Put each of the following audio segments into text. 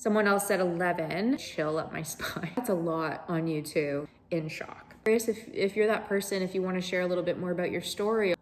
Someone else said 11. Chill up my spine. That's a lot on you too. In shock. Curious if you're that person, if you want to share a little bit more about your story.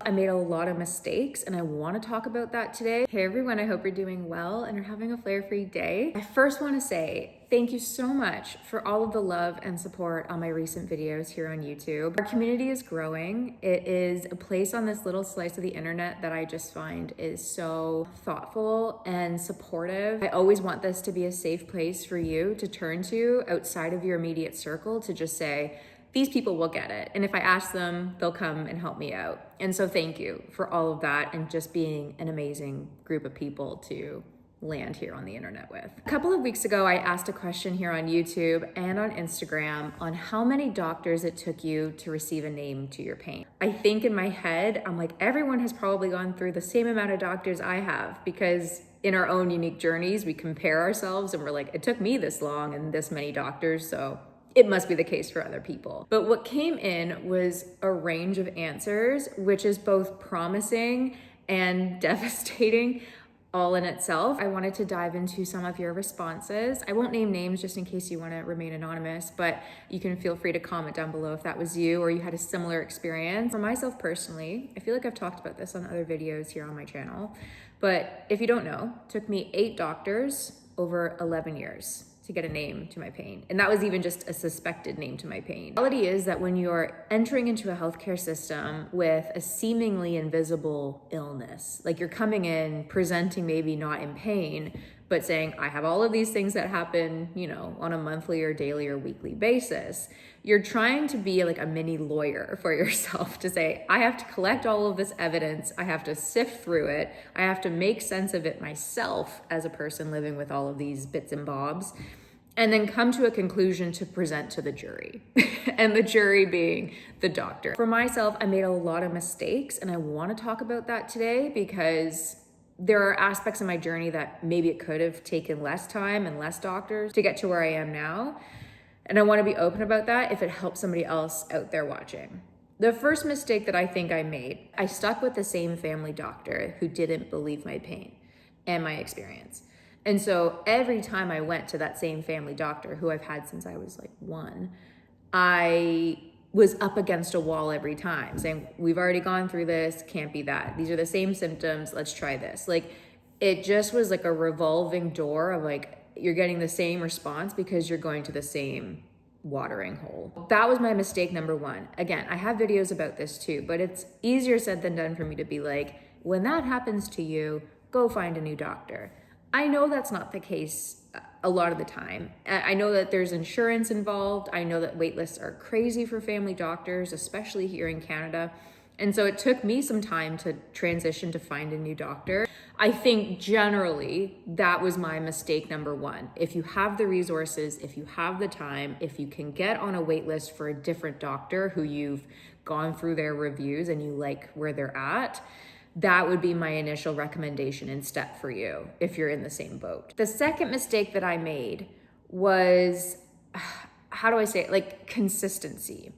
I made a lot of mistakes and I want to talk about that today. Hey everyone, I hope you're doing well and you're having a flare-free day. I first want to say thank you so much for all of the love and support on my recent videos here on YouTube. Our community is growing. It is a place on this little slice of the internet that I just find is so thoughtful and supportive. I always want this to be a safe place for you to turn to outside of your immediate circle to just say, these people will get it. And if I ask them, they'll come and help me out. And so thank you for all of that and just being an amazing group of people to land here on the internet with. A couple of weeks ago, I asked a question here on YouTube and on Instagram on how many doctors it took you to receive a name to your pain. I think in my head, I'm like, everyone has probably gone through the same amount of doctors I have, because in our own unique journeys, we compare ourselves and we're like, it took me this long and this many doctors, so it must be the case for other people. But what came in was a range of answers, which is both promising and devastating all in itself. I wanted to dive into some of your responses. I won't name names just in case you want to remain anonymous, but you can feel free to comment down below if that was you or you had a similar experience. For myself personally, I feel like I've talked about this on other videos here on my channel, but if you don't know, it took me 8 doctors over 11 years to get a name to my pain. And that was even just a suspected name to my pain. The reality is that when you're entering into a healthcare system with a seemingly invisible illness, like you're coming in presenting maybe not in pain, but saying, I have all of these things that happen, on a monthly or daily or weekly basis, you're trying to be like a mini lawyer for yourself to say, I have to collect all of this evidence. I have to sift through it. I have to make sense of it myself as a person living with all of these bits and bobs, and then come to a conclusion to present to the jury. And the jury being the doctor. For myself, I made a lot of mistakes and I want to talk about that today because there are aspects of my journey that maybe it could have taken less time and less doctors to get to where I am now. And I want to be open about that if it helps somebody else out there watching. The first mistake that I think I made, I stuck with the same family doctor who didn't believe my pain and my experience. And so every time I went to that same family doctor who I've had since I was like 1, I was up against a wall every time saying, we've already gone through this, can't be that. These are the same symptoms, let's try this. Like, it just was like a revolving door of like, you're getting the same response because you're going to the same watering hole. That was my mistake number 1. Again, I have videos about this too, but it's easier said than done for me to be like, when that happens to you, go find a new doctor. I know that's not the case a lot of the time. I know that there's insurance involved. I know that wait lists are crazy for family doctors, especially here in Canada. And so it took me some time to transition to find a new doctor. I think generally that was my mistake number 1. If you have the resources, if you have the time, if you can get on a wait list for a different doctor who you've gone through their reviews and you like where they're at, that would be my initial recommendation and step for you if you're in the same boat. The second mistake that I made was, how do I say it? Like consistency.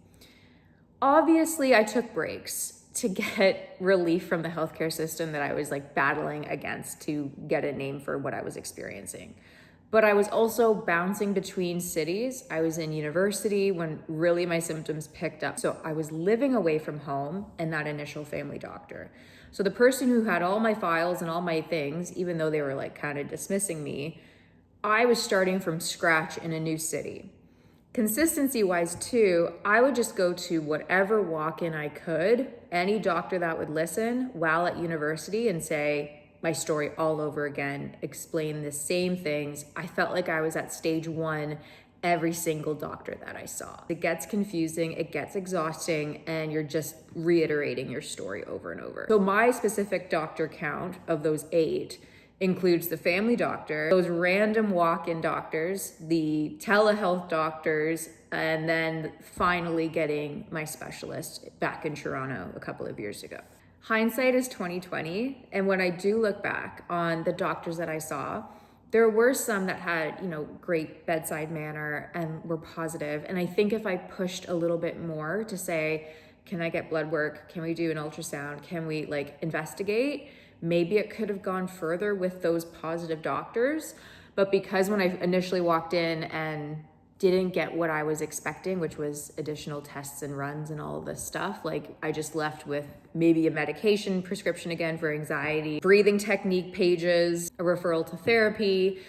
Obviously, I took breaks to get relief from the healthcare system that I was like battling against to get a name for what I was experiencing. But I was also bouncing between cities. I was in university when really my symptoms picked up. So I was living away from home and that initial family doctor. So the person who had all my files and all my things, even though they were like kind of dismissing me, I was starting from scratch in a new city. Consistency wise too, I would just go to whatever walk-in I could, any doctor that would listen while at university and say my story all over again, explain the same things. I felt like I was at stage 1 every single doctor that I saw. It gets confusing, it gets exhausting, and you're just reiterating your story over and over. So my specific doctor count of those 8 includes the family doctor, those random walk-in doctors, the telehealth doctors, and then finally getting my specialist back in Toronto a couple of years ago. Hindsight is 2020, and when I do look back on the doctors that I saw, there were some that had, great bedside manner and were positive. And I think if I pushed a little bit more to say, can I get blood work? Can we do an ultrasound? Can we investigate? maybe it could have gone further with those positive doctors. But because when I initially walked in and didn't get what I was expecting, which was additional tests and runs and all of this stuff, like I just left with maybe a medication prescription again for anxiety, breathing technique pages, a referral to therapy,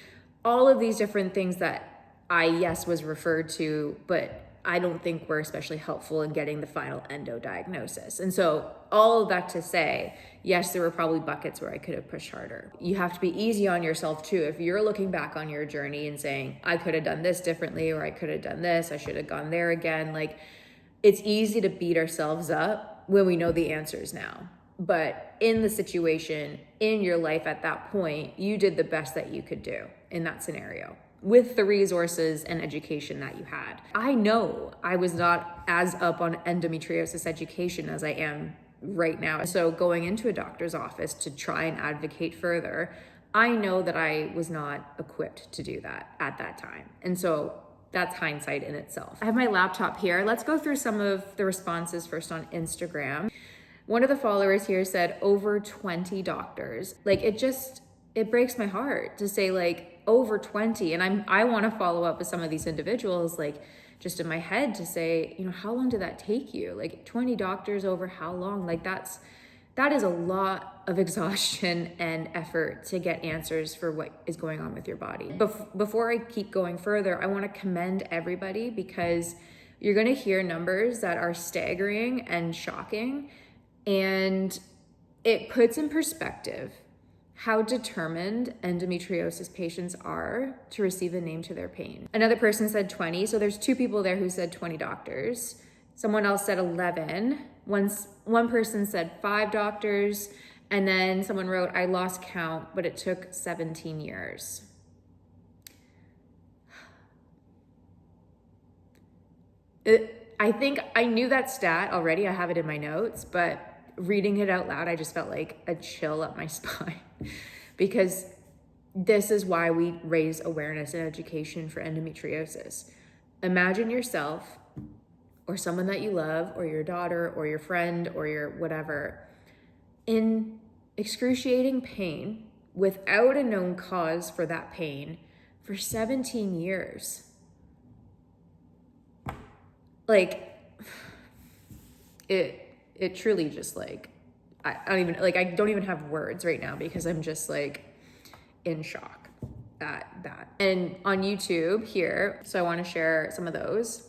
all of these different things that I, yes, was referred to, but I don't think were especially helpful in getting the final endo diagnosis. And so all of that to say, yes, there were probably buckets where I could have pushed harder. You have to be easy on yourself too. If you're looking back on your journey and saying, I could have done this differently, or I could have done this, I should have gone there again. Like, it's easy to beat ourselves up when we know the answers now. But in the situation, in your life at that point, you did the best that you could do in that scenario, with the resources and education that you had. I know I was not as up on endometriosis education as I am right now. So going into a doctor's office to try and advocate further, I know that I was not equipped to do that at that time. And so that's hindsight in itself. I have my laptop here. Let's go through some of the responses first on Instagram. One of the followers here said over 20 doctors. Like, it breaks my heart to say like over 20. And I want to follow up with some of these individuals, like just in my head to say, you know, how long did that take you? Like 20 doctors over how long? Like that is a lot of exhaustion and effort to get answers for what is going on with your body. Before I keep going further, I want to commend everybody, because you're going to hear numbers that are staggering and shocking, and it puts in perspective how determined endometriosis patients are to receive a name to their pain. Another person said 20, so there's two people there who said 20 doctors. Someone else said 11. One person said 5 doctors, and then someone wrote, I lost count, but it took 17 years. I think I knew that stat already, I have it in my notes, but reading it out loud, I just felt like a chill up my spine, because this is why we raise awareness and education for endometriosis. Imagine yourself or someone that you love, or your daughter or your friend or your whatever, in excruciating pain without a known cause for that pain for 17 years. Like, it truly just like, I don't even have words right now, because I'm just like in shock at that. And on YouTube here, so I want to share some of those.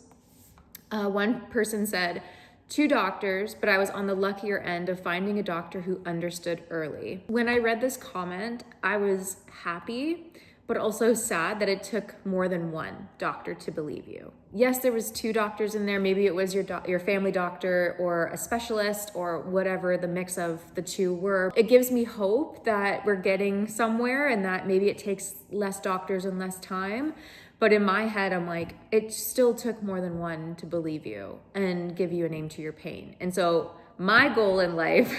One person said 2 doctors, but I was on the luckier end of finding a doctor who understood early. When I read this comment, I was happy, but also sad that it took more than one doctor to believe you. Yes, there was 2 doctors in there. Maybe it was your family doctor or a specialist or whatever the mix of the 2 were. It gives me hope that we're getting somewhere, and that maybe it takes less doctors and less time. But in my head, I'm like, it still took more than one to believe you and give you a name to your pain. And so my goal in life,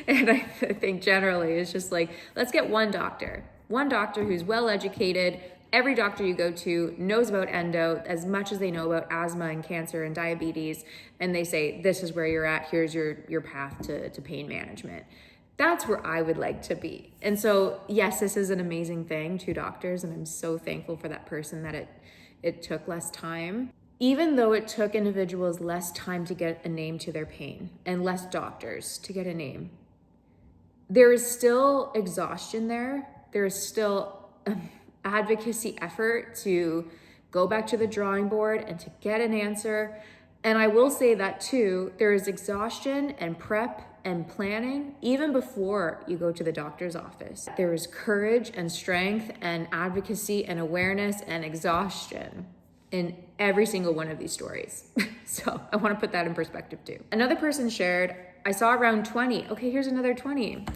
and I think generally, is just like, let's get one doctor who's well educated. Every doctor you go to knows about endo as much as they know about asthma and cancer and diabetes. And they say, this is where you're at. Here's your path to pain management. That's where I would like to be. And so, yes, this is an amazing thing, 2 doctors, and I'm so thankful for that person that it took less time. Even though it took individuals less time to get a name to their pain and less doctors to get a name, there is still exhaustion there. There is still advocacy effort to go back to the drawing board and to get an answer. And I will say that too, there is exhaustion and prep and planning even before you go to the doctor's office. There is courage and strength and advocacy and awareness and exhaustion in every single one of these stories. So I want to put that in perspective too. Another person shared, I saw around 20. Okay, here's another 20.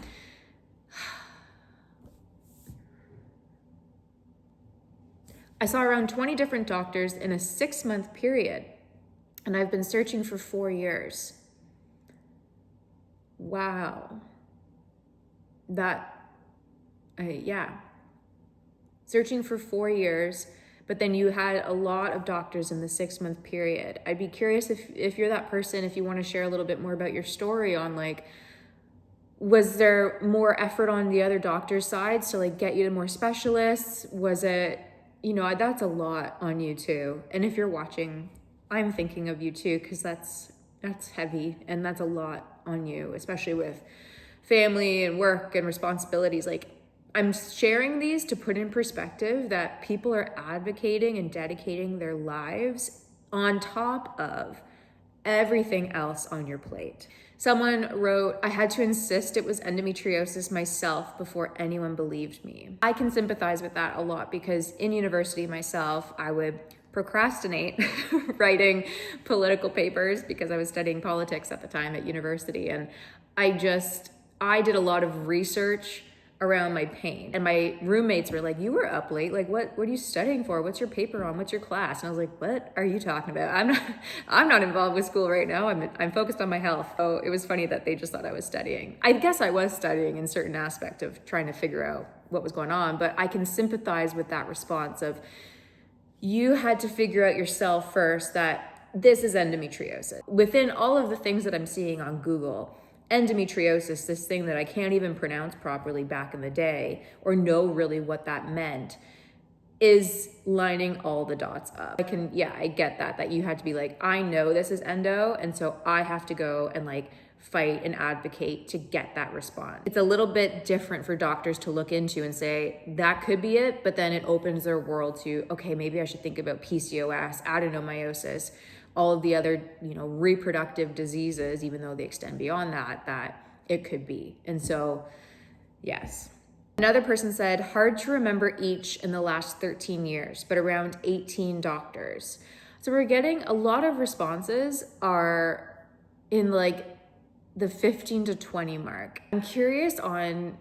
I saw around 20 different doctors in a 6-month period, and I've been searching for 4 years. Wow. Searching for 4 years, but then you had a lot of doctors in the 6-month period. I'd be curious if you're that person, if you want to share a little bit more about your story on like, Was there more effort on the other doctor's side to like get you to more specialists? Was it, that's a lot on you too. And if you're watching, I'm thinking of you too, because that's heavy and that's a lot on you, especially with family and work and responsibilities. Like, I'm sharing these to put in perspective that people are advocating and dedicating their lives on top of everything else on your plate. Someone wrote, I had to insist it was endometriosis myself before anyone believed me. I can sympathize with that a lot because in university myself, I would procrastinate writing political papers because I was studying politics at the time at university. And I did a lot of research around my pain. And my roommates were like, you were up late. Like, what are you studying for? What's your paper on? What's your class? And I was like, what are you talking about? I'm not involved with school right now. I'm focused on my health. So it was funny that they just thought I was studying. I guess I was studying in certain aspect of trying to figure out what was going on, but I can sympathize with that response of you had to figure out yourself first that this is endometriosis. Within all of the things that I'm seeing on Google, endometriosis, this thing that I can't even pronounce properly back in the day or know really what that meant, is lining all the dots up. I get that you had to be like, I know this is endo, and so I have to go and like fight and advocate to get that response. It's a little bit different for doctors to look into and say, that could be it, but then it opens their world to, okay, maybe I should think about PCOS, adenomyosis, all of the other, reproductive diseases, even though they extend beyond that it could be. And so, yes. Another person said, hard to remember each in the last 13 years, but around 18 doctors. So we're getting a lot of responses are in like the 15 to 20 mark. I'm curious on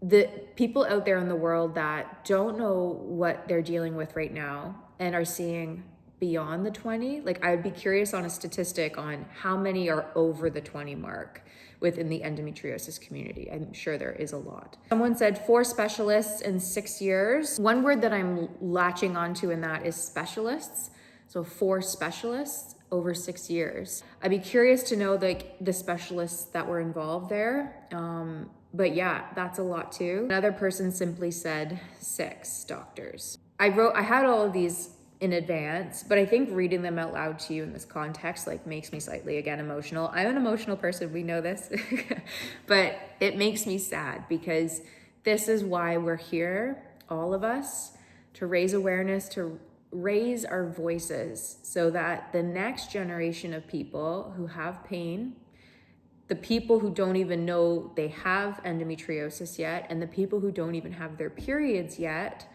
the people out there in the world that don't know what they're dealing with right now and are seeing beyond the 20. Like, I would be curious on a statistic on how many are over the 20 mark within the endometriosis community. I'm sure there is a lot. Someone said 4 specialists in 6 years. One word that I'm latching onto in that is specialists. So 4 specialists over 6 years. I'd be curious to know the specialists that were involved there. But yeah, that's a lot too. Another person simply said 6 doctors. I had all of these in advance, but I think reading them out loud to you in this context like makes me slightly, again, emotional. I'm an emotional person, we know this, but it makes me sad because this is why we're here, all of us, to raise awareness, to raise our voices so that the next generation of people who have pain, the people who don't even know they have endometriosis yet, and the people who don't even have their periods yet,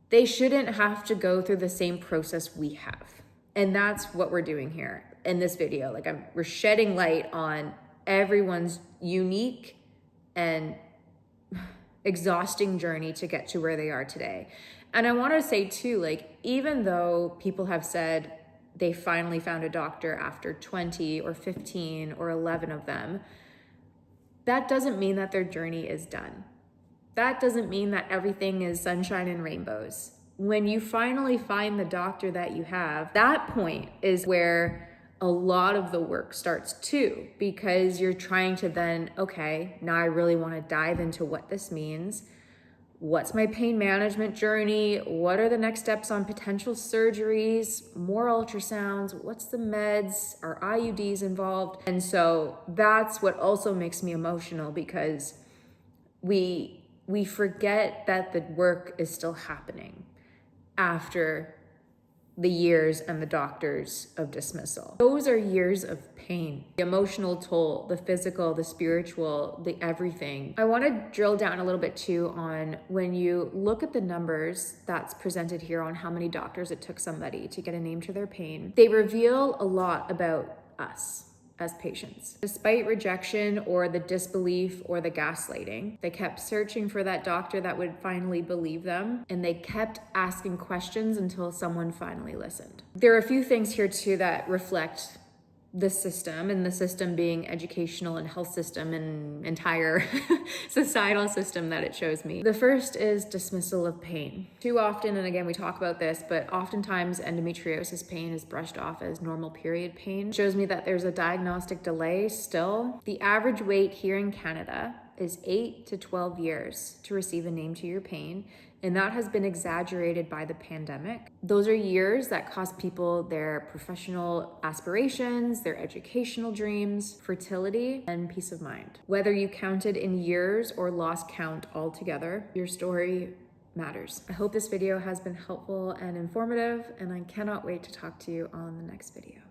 they shouldn't have to go through the same process we have. And that's what we're doing here in this video. Like, we're shedding light on everyone's unique and exhausting journey to get to where they are today. And I want to say too, like, even though people have said they finally found a doctor after 20 or 15 or 11 of them, that doesn't mean that their journey is done. That doesn't mean that everything is sunshine and rainbows. When you finally find the doctor that you have, that point is where a lot of the work starts too, because you're trying to then, okay, now I really want to dive into what this means. What's my pain management journey? What are the next steps on potential surgeries, more ultrasounds? What's the meds? Are IUDs involved? And so that's what also makes me emotional, because we forget that the work is still happening after the years and the doctors of dismissal. Those are years of pain, the emotional toll, the physical, the spiritual, the everything. I want to drill down a little bit too on when you look at the numbers that's presented here on how many doctors it took somebody to get a name to their pain. They reveal a lot about us as patients. Despite rejection or the disbelief or the gaslighting, they kept searching for that doctor that would finally believe them, and they kept asking questions until someone finally listened. There are a few things here too that reflect the system, and the system being educational and health system and entire societal system that it shows me. The first is dismissal of pain. Too often, and again, we talk about this, but oftentimes endometriosis pain is brushed off as normal period pain. It shows me that there's a diagnostic delay still. The average wait here in Canada is 8 to 12 years to receive a name to your pain. And that has been exaggerated by the pandemic. Those are years that cost people their professional aspirations, their educational dreams, fertility, and peace of mind. Whether you counted in years or lost count altogether, your story matters. I hope this video has been helpful and informative, and I cannot wait to talk to you on the next video.